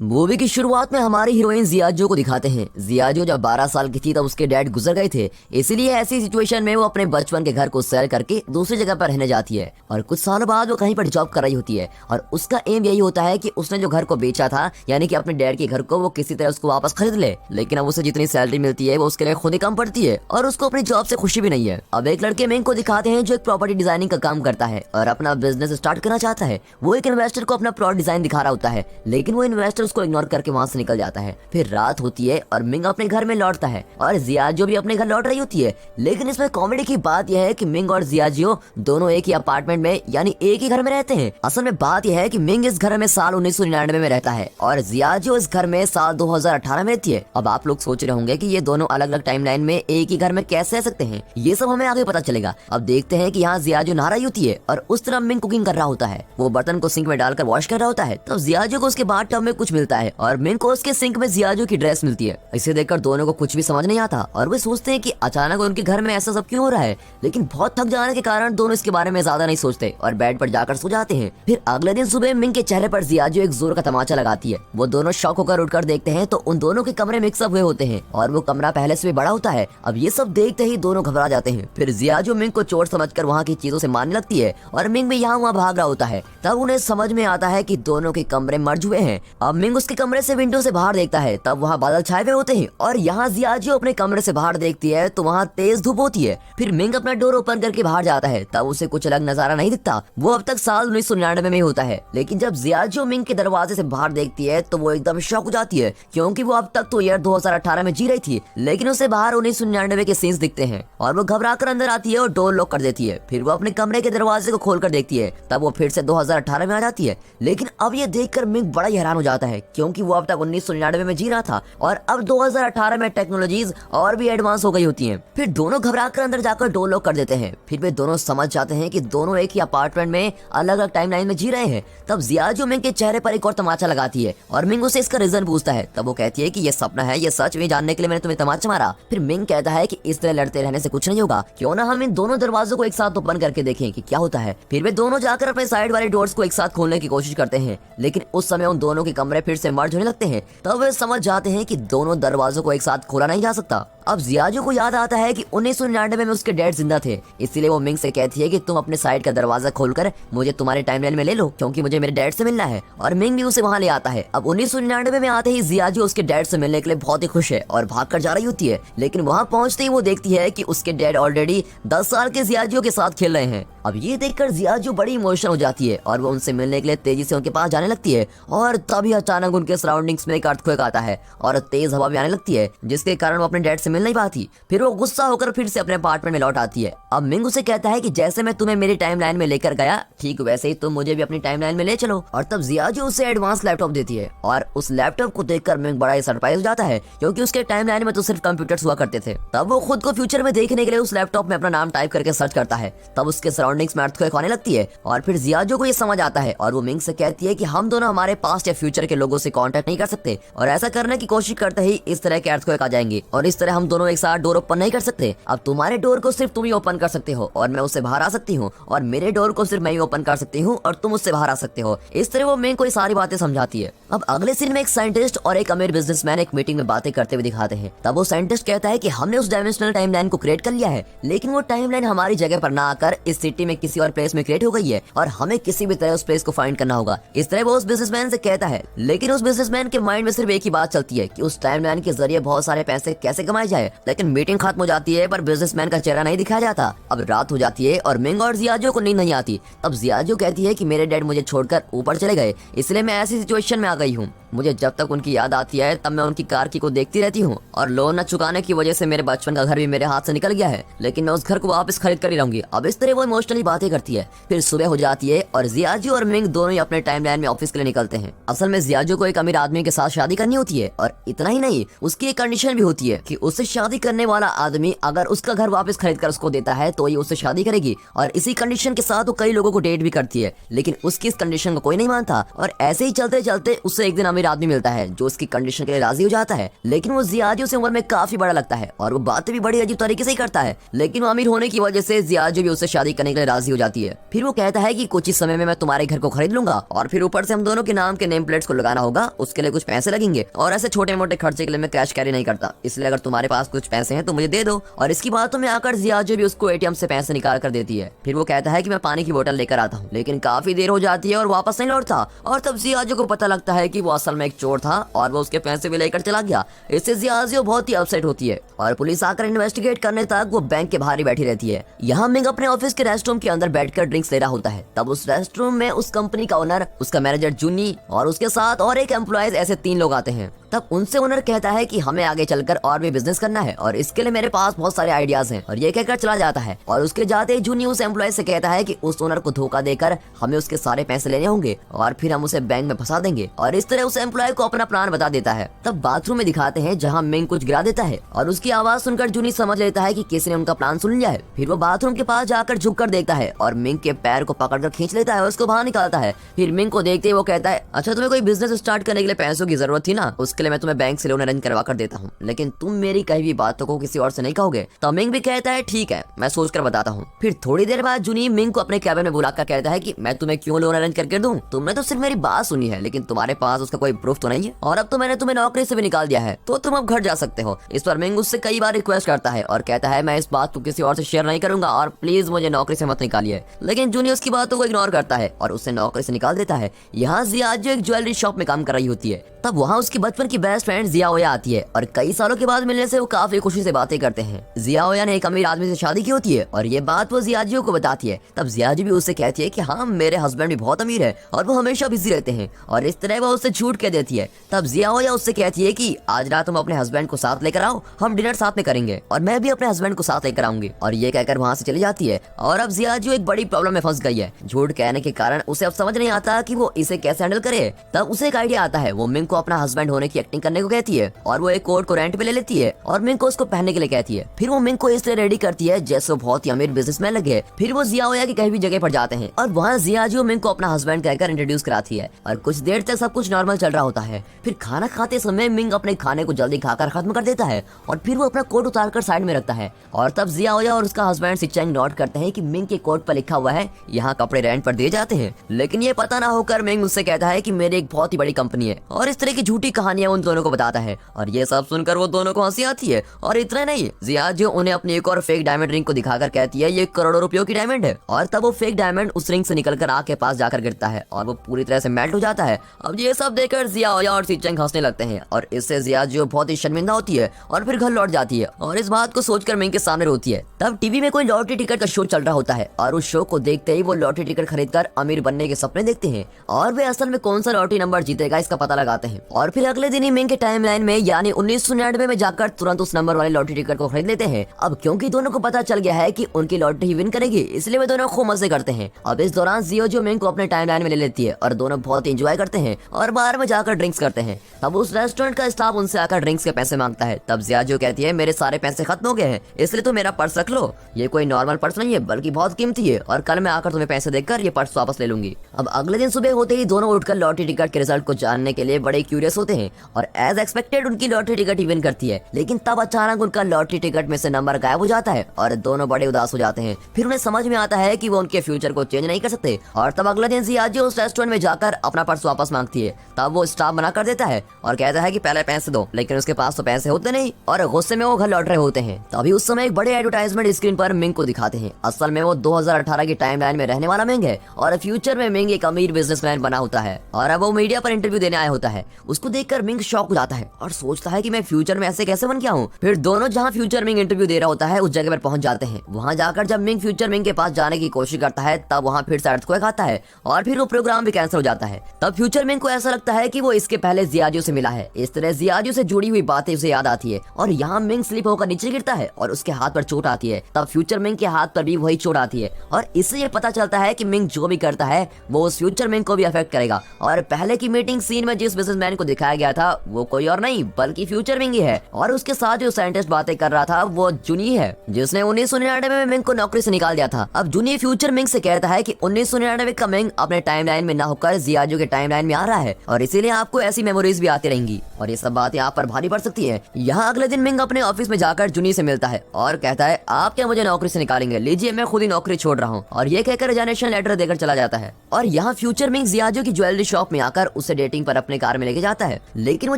Movie की शुरुआत में हमारी हीरोइन जियाजो को दिखाते हैं। जियाजो जब 12 साल की थी तब उसके डैड गुजर गए थे, इसीलिए ऐसी सिचुएशन में वो अपने बचपन के घर को सेल करके दूसरी जगह पर रहने जाती है और कुछ सालों बाद वो कहीं पर जॉब कर रही होती है और उसका एम यही होता है कि उसने जो घर को बेचा था यानी कि अपने डैड के घर को वो किसी तरह उसको वापस खरीद ले। लेकिन अब उसे जितनी सैलरी मिलती है वो उसके लिए खुद ही कम पड़ती है और उसको अपनी जॉब से खुशी भी नहीं है। अब एक लड़के मिंग को दिखाते हैं जो एक प्रॉपर्टी डिजाइनिंग का काम करता है और अपना बिजनेस स्टार्ट करना चाहता है। वो एक इन्वेस्टर को अपना प्लॉट डिजाइन दिखा रहा होता है, लेकिन वो इन्वेस्टर उसको इग्नोर करके वहाँ से निकल जाता है। फिर रात होती है और मिंग अपने घर में लौटता है और जियाजो भी अपने घर लौट रही होती है। लेकिन इसमें कॉमेडी की बात यह है कि मिंग और जियाजो दोनों एक ही अपार्टमेंट में यानी एक ही घर में रहते हैं। असल में बात यह है कि मिंग इस घर में साल 1999 में रहता है और जियाजो इस घर में साल 2018 में रहती है। अब आप लोग सोच रहे होंगे कि ये दोनों अलग अलग टाइमलाइन में एक ही घर में कैसे रह सकते हैं, ये सब हमें आगे पता चलेगा। अब देखते हैं कि यहाँ जियाजो नहा रही होती है और उस तरफ मिंग कुकिंग कर रहा होता है। वो बर्तन को सिंक में डालकर वॉश कर रहा होता है, तब जियाजो को उसके बाथ टब में कुछ मिलता है और मिंग को उसके सिंक में जियाजो की ड्रेस मिलती है। इसे देखकर दोनों को कुछ भी समझ नहीं आता और वे सोचते हैं कि अचानक उनके घर में ऐसा सब क्यों हो रहा है। लेकिन बहुत थक जाने के कारण दोनों इसके बारे में ज्यादा नहीं सोचते और बेड पर जाकर सो जाते हैं। फिर अगले दिन सुबह मिंग के चेहरे पर जियाजो एक जोर का तमाचा लगाती है। वो दोनों शॉक होकर उठकर देखते हैं तो उन दोनों के कमरे मिक्सअप हुए होते हैं और वो कमरा पहले से भी बड़ा होता है। अब ये सब देखते ही दोनों घबरा जाते हैं। फिर जियाजो मिंग को चोट समझकर वहाँ की चीजों से मारने लगती है और मिंग भी यहाँ वहाँ भाग रहा होता है। तब उन्हें समझ में आता है कि दोनों के कमरे मर्ज हुए हैं। अब मिंग उसके कमरे से विंडो से बाहर देखता है, तब वहाँ बादल छाए हुए होते हैं और यहाँ जियाजो अपने कमरे से बाहर देखती है तो वहाँ तेज धूप होती है। फिर मिंग अपना डोर ओपन करके बाहर जाता है, तब उसे कुछ अलग नजारा नहीं दिखता। वो अब तक साल 1999 में होता है। लेकिन जब जियाजो मिंग के दरवाजे से बाहर देखती है तो वो एकदम शॉक हो जाती है, क्योंकि वो अब तक तो ईयर 2018 में जी रही थी, लेकिन उसे बाहर 1999 के सीन्स दिखते हैं और वो घबरा कर अंदर आती है और डोर लॉक कर देती है। फिर वो अपने कमरे के दरवाजे को खोलकर देखती है, तब वो फिर से 2018 में आ जाती है। लेकिन अब ये देखकर मिंग बड़ा ही हैरान हो जाता है, क्योंकि वो अब तक 1999 में जी रहा था और अब 2018 में टेक्नोलॉजीज और भी एडवांस हो गई होती हैं। फिर दोनों घबरा कर अंदर जाकर डोर लॉक कर देते हैं। फिर वे दोनों समझ जाते हैं कि दोनों एक ही अपार्टमेंट में अलग अलग टाइमलाइन में जी रहे हैं। तब जियाजो मिंग के चेहरे पर एक और तमाचा लगाती है और मिंग उसे इसका रीजन पूछता है। तब वो कहती है कि ये सपना है, ये सच में जानने के लिए मैंने तुम्हें तमाचा मारा। फिर मिंग कहता है कि इस तरह लड़ते रहने से कुछ नहीं होगा, क्यों ना हम इन दोनों दरवाजों को एक साथ ओपन करके देखें कि क्या होता है। फिर वे दोनों जाकर अपने साइड वाले डोर्स को एक साथ खोलने की कोशिश करते हैं, लेकिन उस समय उन दोनों के कमरे फिर से मर्ज होने लगते हैं। तब वे समझ जाते हैं कि दोनों दरवाजों को एक साथ खोला नहीं जा सकता। अब जियाजो को याद आता है कि 1999 में उसके डैड जिंदा थे, इसीलिए वो मिंग से कहती है कि तुम अपने साइड का दरवाजा खोलकर मुझे तुम्हारे टाइमलाइन में ले लो, क्योंकि मुझे मेरे डैड से मिलना है। और मिंग भी उसे वहाँ ले आता है। अब 1999 में आते ही जियाजो उसके डैड से मिलने के लिए बहुत ही खुश है और भाग कर जा रही होती है, लेकिन वहाँ पहुँचते ही वो देखती है कि उसके डैड ऑलरेडी 10 साल के जियाजो के साथ खेल रहे हैं। अब ये देखकर जियाजो बड़ी इमोशनल हो जाती है और वो उनसे मिलने के लिए तेजी से उनके पास जाने लगती है और तभी अचानक उनके सराउंडिंग्स में एक अर्थक्वेक आता है और तेज हवा भी आने लगती है, जिसके कारण वो अपने डैड से मिल नहीं पाती। फिर वो गुस्सा होकर फिर से अपने अपार्टमेंट में लौट आती है। अब मिंग उसे कहता है कि जैसे मैं तुम्हें मेरी टाइमलाइन में लेकर गया, ठीक वैसे ही तुम मुझे भी अपनी टाइमलाइन में ले चलो। और तब जियाजो उसे एडवांस लैपटॉप देती है और उस लैपटॉप को देखकर मिंग बड़ा ही सरप्राइज हो जाता है, क्योंकि उसके टाइमलाइन में तो सिर्फ कंप्यूटर्स हुआ करते थे। तब वो खुद को फ्यूचर में देखने के लिए उस लैपटॉप में अपना नाम टाइप करके सर्च करता है। तब उसके सराउंडिंग्स में अर्थक्वेक आने लगती है और फिर जियाजो को ये समझ आता है और वो मिंग से कहती है कि हम दोनों हमारे पास्ट या फ्यूचर के लोगों से कांटेक्ट नहीं कर सकते और ऐसा करने की कोशिश करते ही इस तरह के अर्थक्वेक आ जाएंगे और इस तरह हम दोनों एक साथ डोर ओपन नहीं कर सकते। अब तुम्हारे डोर को सिर्फ तुम ही ओपन कर सकते हो और मैं उससे बाहर आ सकती हूँ, और मेरे डोर को सिर्फ मैं ही ओपन कर सकती हूँ और तुम उससे बाहर आ सकते हो। इस तरह वो मिंग को सारी बातें समझाती है। अब अगले सीन में एक साइंटिस्ट और एक अमीर बिजनेसमैन एक मीटिंग में बातें करते हुए दिखाते हैं। तब वो साइंटिस्ट कहता है कि हमने उस डायमेंशनल टाइमलाइन को क्रिएट कर लिया है, लेकिन वो टाइमलाइन हमारी जगह पर ना आकर इस सिटी में किसी और प्लेस में क्रिएट हो गई है और हमें किसी भी तरह उस प्लेस को फाइंड करना होगा। इस तरह वो उस बिजनेसमैन से कहता है, लेकिन उस बिजनेसमैन के माइंड में सिर्फ एक ही बात चलती है कि उस टाइमलाइन के जरिए बहुत सारे पैसे कैसे कमाए जाए। लेकिन मीटिंग खत्म हो जाती है पर बिजनेसमैन का चेहरा नहीं दिखाया जाता। अब रात हो जाती है और मिंग और जियाजो को नींद नहीं आती। अब जियाजो कहती है कि मेरे डैड मुझे छोड़कर ऊपर चले गए, इसलिए मैं ऐसी सिचुएशन में आ गई हूँ। मुझे जब तक उनकी याद आती है तब मैं उनकी कार की को देखती रहती हूँ और लोन न चुकाने की वजह से मेरे बचपन का घर भी मेरे हाथ से निकल गया है, लेकिन मैं उस घर को वापस खरीद कर ही रहूंगी। अब इस तरह वो इमोशनली बातें करती है। फिर सुबह हो जाती है और जियाजो और मिंग दोनों ही अपने टाइमलाइन में ऑफिस के लिए निकलते हैं। असल में जियाजो को एक अमीर आदमी के साथ शादी करनी होती है और इतना ही नहीं, उसकी एक कंडीशन भी होती है कि उसे उससे शादी करने वाला आदमी अगर उसका घर वापस खरीद कर उसको देता है तो ये उससे शादी करेगी, और इसी कंडीशन के साथ वो कई लोगों को डेट भी करती है, लेकिन उसकी इस कंडीशन को कोई नहीं मानता। और ऐसे ही चलते चलते उससे एक दिन अमीर आदमी मिलता है जो उसकी कंडीशन के लिए राजी हो जाता है, लेकिन वो जियाजो से उम्र में काफी बड़ा लगता है और वो बातें भी बड़ी अजीब तरीके से ही करता है, लेकिन वो अमीर होने की वजह से जियाजो भी उससे शादी करने के लिए राजी हो जाती है। फिर वो कहता है कि कुछ ही समय में मैं तुम्हारे घर को खरीद लूंगा और फिर ऊपर से हम दोनों के नाम के नेम प्लेट्स को लगाना होगा, उसके लिए कुछ पैसे लगेंगे, और ऐसे छोटे मोटे खर्चे के लिए मैं कैश कैरी नहीं करता, इसलिए अगर तुम्हारे पास कुछ पैसे हैं तो मुझे दे दो। और इसकी बातों में आकर जियाजो भी उसको एटीएम से पैसे निकाल कर देती है। फिर वो कहता है कि मैं पानी की बोतल लेकर आता हूँ, लेकिन काफी देर हो जाती है और वापस नहीं लौटता, और तब जियाजो को पता लगता है कि वो असल में एक चोर था और वो उसके पैसे भी लेकर चला गया। इससे जियाजो बहुत ही अपसेट होती है और पुलिस आकर इन्वेस्टिगेट करने तक वो बैंक के बाहर ही बैठी रहती है। यहाँ मिंग अपने ऑफिस के रेस्ट रूम के अंदर बैठकर ड्रिंक्स ले रहा होता है, तब उस रेस्ट रूम में उस कंपनी का ओनर, उसका मैनेजर जुनी और उसके साथ और एक एम्प्लॉयज, ऐसे 3 लोग आते हैं। तब उनसे ओनर कहता है कि हमें आगे चलकर और भी बिजनेस करना है और इसके लिए मेरे पास बहुत सारे आइडियाज हैं, और ये कहकर चला जाता है। और उसके जाते ही जूनी उस एम्प्लॉय से कहता है कि उस ओनर को धोखा देकर हमें उसके सारे पैसे लेने होंगे और फिर हम उसे बैंक में फंसा देंगे, और इस तरह उस एम्प्लॉय को अपना प्लान बता देता है। तब बाथरूम में दिखाते हैं जहाँ मिंग कुछ गिरा देता है और उसकी आवाज सुनकर जूनी समझ लेता है कि किसी ने उनका प्लान सुन लिया है। फिर वो बाथरूम के पास जाकर झुक कर देखता है और मिंग के पैर को पकड़कर खींच लेता है और उसको बाहर निकालता है। फिर मिंग को देखते ही वो कहता है, अच्छा तुम्हें कोई बिजनेस स्टार्ट करने के लिए पैसों की जरूरत थी ना, उसके लिए मैं तुम्हें बैंक से लोन अरेंज करवा कर देता हूँ, लेकिन तुम मेरी कही हुई बातों को किसी और से नहीं कहोगे। तो मिंग भी कहता है ठीक है, मैं सोच कर बताता हूँ। फिर थोड़ी देर बाद जूनी मिंग को अपने कैबिन में बुलाकर कहता है कि मैं तुम्हें क्यों लोन अरेंज करके दूं, तुमने तो सिर्फ मेरी बात सुनी है, लेकिन तुम्हारे पास उसका कोई प्रूफ तो नहीं है, और अब तो मैंने तुम्हें नौकरी से भी निकाल दिया है, तो तुम अब घर जा सकते हो। इस पर मिंग उससे कई बार रिक्वेस्ट करता है और कहता है मैं इस बात को किसी और से शेयर नहीं करूंगा और प्लीज मुझे नौकरी से मत निकालिए, लेकिन जूनी उसकी बातों को इग्नोर करता है और उसे नौकरी से निकाल देता है। यहाँ जियाजो एक ज्वेलरी शॉप में काम कर रही होती है, तब वहाँ उसकी बचपन की बेस्ट फ्रेंड जियाओया आती है और कई सालों के बाद मिलने से वो काफी खुशी से बातें करते हैं। जियाओया ने एक अमीर आदमी से शादी की होती है और ये बात वो जियाजो को बताती है। तब जियाजो भी उससे कहती है कि हाँ मेरे हस्बैंड भी बहुत अमीर है और वो हमेशा बिजी रहते हैं, और इस तरह वो उससे झूठ कह देती है। तब जियाओया उससे कहती है कि आज रात तुम अपने हस्बैंड को साथ लेकर आओ, हम डिनर साथ में करेंगे और मैं भी अपने हस्बैंड को साथ लेकर आऊंगी, और ये कहकर वहाँ से चली जाती है। और अब जियाजो एक बड़ी प्रॉब्लम में फंस गई है। झूठ कहने के कारण उसे अब समझ नहीं आता कि वो इसे कैसे हैंडल करे। तब उसे एक आइडिया आता है, वो मिंग को अपना हस्बैंड होने की एक्टिंग करने को कहती है और वो एक कोट को रेंट पे ले लेती है और मिंग को उसको पहनने के लिए कहती है। फिर वो मिंग को इसलिए रेडी करती है जैसे वो बहुत ही अमीर बिजनेसमैन लगे। फिर वो जियाओया की कहीं भी जगह पर जाते हैं और वहाँ जियाजो मिंग को अपना हस्बैंड कहकर इंट्रोड्यूस कराती है और कुछ देर तक सब कुछ नॉर्मल चल रहा होता है। फिर खाना खाते समय मिंग अपने खाने को जल्दी खाकर खत्म कर देता है और फिर वो अपना कोट उतार कर साइड में रखता है, और तब जियाओया और उसका हस्बैंड सिचेंग नोट करते हैं कि मिंग के कोट पर लिखा हुआ है यहाँ कपड़े रेंट पर दिए जाते हैं, लेकिन ये पता ना होकर मिंग उससे कहता है कि मेरी एक बहुत ही बड़ी कंपनी है, और इस तरह की झूठी कहानियां उन दोनों को बताता है। और ये सब सुनकर वो दोनों को हंसी आती है। और इतना नहीं, जियाजो उन्हें अपनी एक और फेक डायमंड रिंग को दिखाकर कहती है ये करोड़ों रुपयों की डायमंड है, और तब वो फेक डायमंड उस रिंग से निकलकर आग के पास जाकर गिरता है और वो पूरी तरह से मेल्ट हो जाता है। अब ये सब देखकर जियाओया और सिचेंग हंसने लगते हैं और इससे जियाजो बहुत ही शर्मिंदा होती है और फिर घर लौट जाती है और इस बात को सोचकर मिंग के सामने रोती है। तब टीवी में कोई लॉटरी टिकट का शो चल रहा होता है और उस शो को देखते ही वो लॉटरी टिकट खरीदकर अमीर बनने के सपने देखते हैं और वे असल में कौन सा लॉटरी नंबर जीतेगा इसका पता लगाते हैं। और फिर अगले दिन ही मिंग के टाइमलाइन में यानी 1999 में जाकर तुरंत उस नंबर वाले लॉटरी टिकट को खरीद लेते हैं। अब क्योंकि दोनों को पता चल गया है कि उनकी लॉटरी ही विन करेगी, इसलिए वे दोनों खूब मजे करते हैं। अब इस दौरान जियाजो मिंग को अपने टाइमलाइन में ले लेती है और दोनों बहुत एंजॉय करते हैं और बाहर में जाकर ड्रिंक्स करते हैं। तब उस रेस्टोरेंट का स्टाफ उनसे आकर ड्रिंक्स के पैसे मांगता है। तब जियाजो कहती है मेरे सारे पैसे खत्म हो गए हैं, इसलिए तो मेरा पर्स रख लो, ये कोई नॉर्मल पर्स नहीं है बल्कि बहुत कीमती है, और कल मैं आकर तुम्हें पैसे देकर ये पर्स वापस ले लूंगी। अब अगले दिन सुबह होते ही दोनों उठकर लॉटरी टिकट के रिजल्ट को जानने के लिए बड़े क्यूरियस होते हैं और एज एक्सपेक्टेड उनकी लॉटरी टिकट ही विन करती है, लेकिन तब अचानक उनका लॉटरी टिकट में से नंबर गायब हो जाता है और दोनों बड़े उदास हो जाते हैं। फिर उन्हें समझ में आता है कि वो उनके फ्यूचर को चेंज नहीं कर सकते, और तब अगले दिन जियाजो उस रेस्टोरेंट में जाकर अपना पर्स वापस मांगती है। तब वो स्टाफ मना कर देता है और कहता है कि पहले पैसे दो, लेकिन उसके पास तो पैसे होते नहीं और गुस्से में वो घर लौट रहे होते हैं। तभी उस समय एक बड़े एडवर्टाइजमेंट स्क्रीन पर मिंग को दिखाते हैं। असल में वो 2018 की टाइमलाइन में रहने वाला मिंग है और फ्यूचर में मिंग एक अमीर बिजनेसमैन बना होता है और अब वो मीडिया पर इंटरव्यू देने आया होता है। उसको देखकर मिंग शॉक हो जाता है और सोचता है कि मैं फ्यूचर में ऐसे कैसे बन गया हूँ। फिर दोनों जहाँ फ्यूचर मिंग इंटरव्यू दे रहा होता है उस जगह पर पहुंच जाते हैं। वहाँ जाकर जब मिंग फ्यूचर मिंग के पास जाने की कोशिश करता है तब वहाँ फिर से अर्थक्वेक आता है और फिर वो प्रोग्राम भी कैंसिल हो जाता है। तब फ्यूचर मिंग को ऐसा लगता है कि वो इसके पहले जियाजो से मिला है। इस तरह जियाजो से जुड़ी हुई बातें उसे याद आती है और यहाँ मिंग स्लिप होकर नीचे गिरता है और उसके हाथ पर चोट आती है। तब फ्यूचर मिंग के हाथ पर भी वही चोट आती है और इससे ये पता चलता है कि मिंग जो भी करता है वो उस फ्यूचर मिंग को भी अफेक्ट करेगा। और पहले की मीटिंग सीन में जिस बिजनेसमैन मैन को दिखाया गया था वो कोई और नहीं बल्कि फ्यूचर मिंग ही है। और उसके साथ जो साइंटिस्ट बातें कर रहा था वो जूनी है, जिसने 1999 में मिंग को नौकरी से निकाल दिया था। अब जूनी फ्यूचर मिंग से कहता है कि 1999 का मिंग अपने टाइमलाइन में ना होकर जियाजो के टाइमलाइन में आ रहा है और इसीलिए आपको ऐसी मेमोरीज भी आती रहेंगी और ये सब बातें आप पर भारी पड़ सकती है। यहाँ अगले दिन मिंग अपने ऑफिस में जाकर जूनी से मिलता है और कहता है आप क्या मुझे नौकरी से निकालेंगे, लीजिए मैं खुद ही नौकरी छोड़ रहा हूँ। और ये कहकर रिजाइनेशन लेटर देकर चला जाता है। और यहाँ फ्यूचर मिंग जियाजो की ज्वेलरी शॉप में आकर उसे डेटिंग पर अपने कार में लेके जाता है, लेकिन वो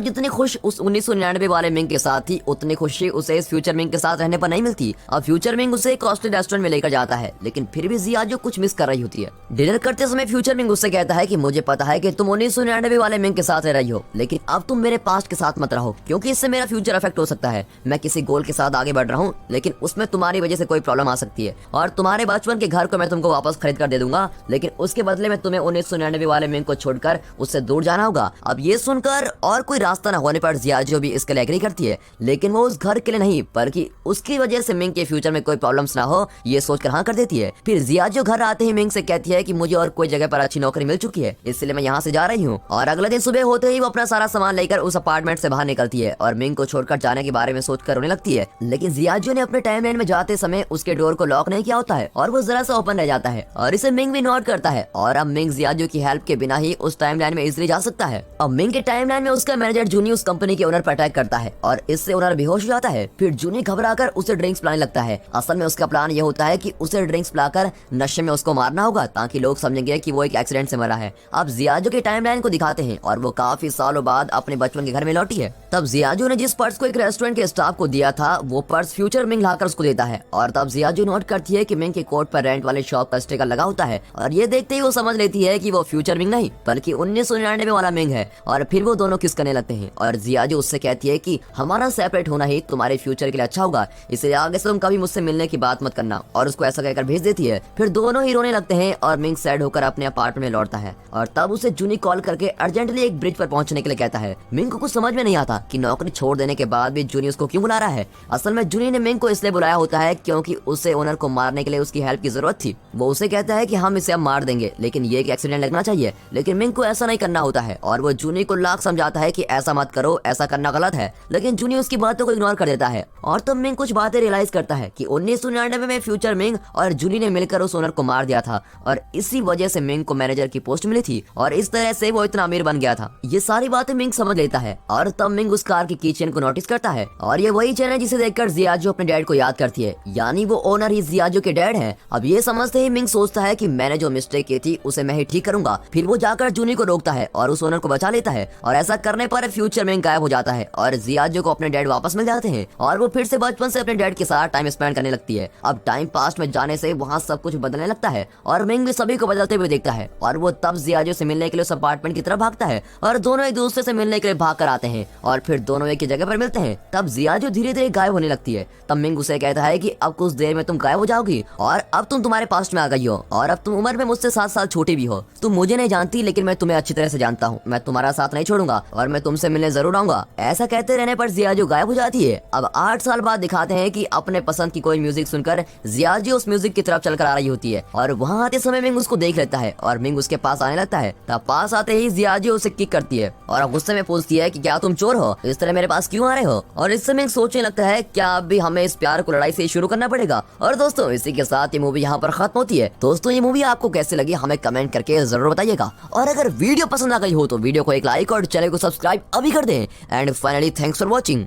जितनी खुश उस 1999 वाले मिंग के साथ थी उतनी खुशी उसे इस फ्यूचर मिंग के साथ रहने पर नहीं मिलती। अब फ्यूचर मिंग उसे एक कॉस्टली रेस्टोरेंट में लेकर जाता है, लेकिन फिर भी जियाजो कुछ मिस कर रही होती है। डिनर करते समय फ्यूचर मिंग उससे कहता है कि मुझे पता है कि तुम 1999 वाले मिंग के साथ रह रही हो, लेकिन अब तुम मेरे पास्ट के साथ मत रहो क्योंकि इससे मेरा फ्यूचर अफेक्ट हो सकता है। मैं किसी गोल के साथ आगे बढ़ रहा हूँ लेकिन उसमें तुम्हारी वजह से कोई प्रॉब्लम आ सकती है और तुम्हारे बचपन के घर को मैं तुमको वापस खरीद कर दे दूंगा, लेकिन उसके बदले में तुम्हें 1999 वाले मिंग को छोड़कर उससे दूर जाना होगा। अब ये सुनकर और कोई रास्ता न होने पर जियाजो भी इसके लिए एग्री करती है, लेकिन वो उस घर के लिए नहीं बल्कि उसकी वजह से मिंग के फ्यूचर में कोई प्रॉब्लम्स ना हो ये सोचकर हाँ कर देती है। फिर जियाजो घर आते ही मिंग से कहती है कि मुझे और कोई जगह पर अच्छी नौकरी मिल चुकी है, इसलिए मैं यहाँ से जा रही हूँ। और अगले दिन सुबह होते ही वो अपना सारा सामान लेकर उस अपार्टमेंट से बाहर निकलती है और मिंग को छोड़कर जाने के बारे में सोचकर रोने लगती है। लेकिन जियाजो ने अपने टाइमलाइन में जाते समय उसके डोर को लॉक नहीं किया होता है और वो जरा सा ओपन रह जाता है और इसे मिंग भी नोट करता है और अब मिंग जियाजो की हेल्प के बिना ही उस टाइमलाइन में इजीली जा सकता है। अब मिंग के टाइमलाइन में उसका मैनेजर जूनी उस कंपनी के ओनर पर अटैक करता है और इससे ओनर बेहोश हो जाता है। फिर जूनी घबराकर उसे ड्रिंक्स पिलाने लगता है। असल में उसका प्लान ये होता है कि उसे ड्रिंक्स पिलाकर नशे में उसको मारना होगा ताकि लोग समझेंगे कि वो एक एक्सीडेंट से मरा है। अब जियाजो के टाइमलाइन को दिखाते हैं और वो काफी सालों बाद अपने बचपन के घर में लौटी है। तब जियाजो ने जिस पर्स को एक रेस्टोरेंट के स्टाफ को दिया था वो पर्स फ्यूचर मिंग लाकर उसको देता है और तब जियाजो नोट करती है कि मिंग के कोट पर रेंट वाले शॉप का स्टिकर लगा होता है और ये देखते ही वो समझ लेती है कि वो फ्यूचर मिंग नहीं बल्कि 1999 वाला मिंग है। और फिर वो दोनों किस करने लगते हैं और जियाजो उससे कहती है कि हमारा सेपरेट होना ही तुम्हारे फ्यूचर के लिए अच्छा होगा, इसलिए आगे से तुम कभी मुझसे मिलने की बात मत करना, और उसको ऐसा कहकर भेज देती है। फिर दोनों ही रोने लगते हैं और मिंग सैड होकर अपने अपार्टमेंट में लौटता है और तब उसे जूनी कॉल करके अर्जेंटली एक ब्रिज पर पहुंचने के लिए कहता है। मिंग को कुछ समझ में नहीं आता कि नौकरी छोड़ देने के बाद भी जूनी उसको क्यों बुला रहा है। असल में जूनी ने मिंग को इसलिए बुलाया होता है क्योंकि उसे ओनर को मारने के लिए उसकी हेल्प की जरूरत थी। वो उसे कहता है कि हम इसे अब मार देंगे लेकिन ये एक एक्सीडेंट लगना चाहिए, लेकिन मिंग को ऐसा नहीं करना होता है और वो जूनी को लाख समझाता है कि ऐसा मत करो, ऐसा करना गलत है, लेकिन जूनी उसकी बातों को इग्नोर कर देता है। और तब मिंग कुछ बातें रियलाइज करता है कि 1999 में फ्यूचर मिंग और जूनी ने मिलकर उस ओनर को मार दिया था और इसी वजह से मिंग को मैनेजर की पोस्ट मिली थी और इस तरह से वो इतना अमीर बन गया था। ये सारी बातें मिंग समझ लेता है और तब मिंग उस कार की कीचेन को नोटिस करता है और ये वही चेन है जिसे देखकर जियाजो अपने डैड को याद करती है, यानी वो ओनर ही जियाजो के डैड हैं। अब ये समझते ही मिंग सोचता है कि मैंने जो मिस्टेक की थी उसे मैं ही ठीक करूंगा। फिर वो जाकर जूनी को रोकता है और उस ओनर को बचा लेता है और ऐसा करने पर फ्यूचर मिंग गायब हो जाता है और जियाजो को अपने डैड वापस मिल जाते हैं और वो फिर से बचपन से अपने डैड के साथ टाइम स्पेंड करने लगती है। अब टाइम पास्ट में जाने से वहाँ सब कुछ बदलने लगता है और मिंग भी सभी को बदलते हुए देखता है और वो तब जियाजो से मिलने के लिए उस अपार्टमेंट की तरफ भागता है और दोनों एक दूसरे से मिलने के लिए भाग कर आते हैं और फिर दोनों एक ही जगह पर मिलते हैं। तब जियाजो धीरे धीरे गायब होने लगती है। तब मिंग उसे कहता है कि अब कुछ देर में तुम गायब हो जाओगी और अब तुम तुम्हारे पास्ट में आ गई हो और अब तुम उम्र में मुझसे 7 साल छोटी भी हो। तुम मुझे नहीं जानती लेकिन मैं तुम्हें अच्छी तरह से जानता हूँ, मैं तुम्हारा साथ नहीं छोड़ूंगा और मैं तुमसे मिलने जरूर आऊंगा। ऐसा कहते रहने पर जियाजो गायब हो जाती है। अब 8 साल बाद दिखाते हैं कि अपने पसंद की कोई म्यूजिक सुनकर जियाजो उस म्यूजिक की तरफ चलकर आ रही होती है और वहाँ आते समय मिंग उसको देख लेता है और मिंग उसके पास आने लगता है। तब पास आते ही जियाजो उसे किक करती है और गुस्से में पूछती है कि क्या तुम चोर हो, इस तरह मेरे पास क्यों आ रहे हो। और इससे मिंग सोचने लगता है क्या अब भी हमें इस प्यार को लड़ाई से शुरू करना पड़ेगा। और दोस्तों इसी के साथ ये मूवी यहाँ पर खत्म होती है। दोस्तों ये मूवी आपको कैसे लगी हमें कमेंट करके जरूर बताइएगा और अगर वीडियो पसंद आ गई हो तो वीडियो को एक लाइक और चैनल को सब्सक्राइब अभी कर दें। And finally thanks for watching.